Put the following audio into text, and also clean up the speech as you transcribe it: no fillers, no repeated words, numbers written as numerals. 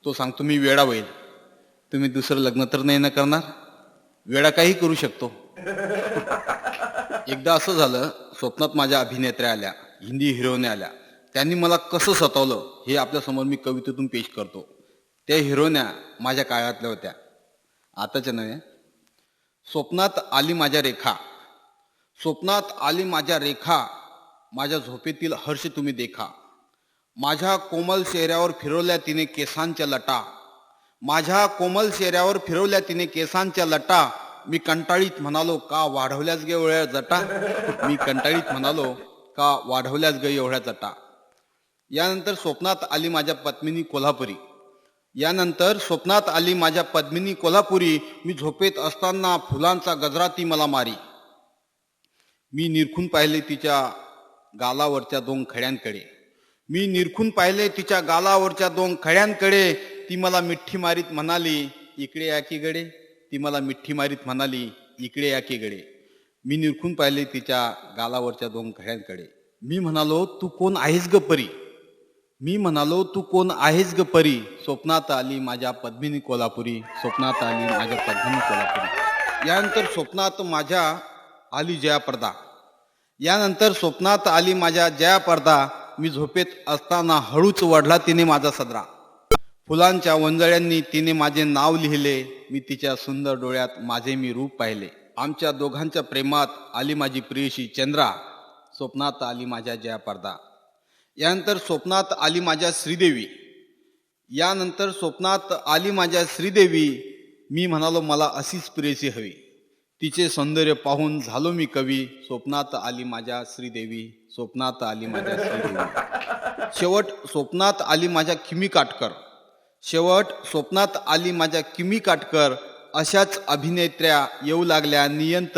तो सांगतो मी वेडा होईल. तुम्ही दुसरं लग्न तर नाही ना करणार? वेडा काही करू शकतो. एकदा असं झालं, स्वप्नात माझ्या अभिनेत्र्या आल्या, हिंदी हिरोईन आल्या. त्यांनी मला कसं सतावलं हे आपल्यासमोर मी कवितेतून पेश करतो. त्या हिरोईन्या माझ्या काळातल्या होत्या, आताच्या नव्हे. स्वप्नात आली माझ्या रेखा, स्वप्नात आली माझ्या रेखा, माझ्या झोपेतील हर्ष तुम्ही देखा. माझ्या कोमल चेहऱ्यावर फिरवल्या तिने केसांच्या लटा, माझ्या कोमल चेहऱ्यावर फिरवल्या तिने केसांच्या लटा. मी कंटाळीत म्हणालो का वाढवल्याच गे एवढ्या जटा, मी कंटाळीत म्हणालो का वाढवल्याच गे एवढ्या जटा. यानंतर स्वप्नात आली माझ्या पद्मिनी कोल्हापुरी, यानंतर स्वप्नात आली माझ्या पद्मिनी कोल्हापुरी. मी झोपेत असताना फुलांचा गजरा ती मला मारी. मी निरखून पाहिले तिच्या गालावरच्या दोन खड्यांकडे, मी निरखून पाहिले तिच्या गालावरच्या दोन खड्यांकडे. ती मला मिठी मारीत म्हणाली इकडे या की गडे, ती मला मिठी मारीत म्हणाली इकडे या की गडे. मी निरखून पाहिले तिच्या गालावरच्या दोन खड्यांकडे. मी म्हणालो तू कोण आहेस ग परी, मी म्हणालो तू कोण आहेस ग परी. स्वप्नात आली माझ्या पद्मिनी कोल्हापुरी, स्वप्नात आली माझ्या पद्मिनी कोल्हापुरी. यानंतर स्वप्नात माझ्या आली जया पडदा, यानंतर स्वप्नात आली माझ्या जया पडदा. मी झोपेत असताना हळूच वाढला तिने माझा सदरा, फुलांच्या वंजळ्यांनी तिने माझे नाव लिहिले. मी तिच्या सुंदर डोळ्यात माझे मी रूप पाहिले. आमच्या दोघांच्या प्रेमात आली माझी प्रियशी चंद्रा, स्वप्नात आली माझ्या जया पडदा. यानंतर स्वप्नात आली माझ्या श्रीदेवी, यानंतर स्वप्नात आली माझ्या श्रीदेवी. मी म्हणालो मला अशीच प्रेयसी हवी, तिचे सौंदर्य पाहून झालो मी कवी. स्वप्नात आली माझ्या श्रीदेवी, स्वप्नात आली माझ्या श्रीदेवी. शेवट स्वप्नात आली माझ्या किमी काटकर, शेवट स्वप्नात आली माझ्या किमी काटकर. अशाच अभिनेत्र्या येऊ लागल्या नियंत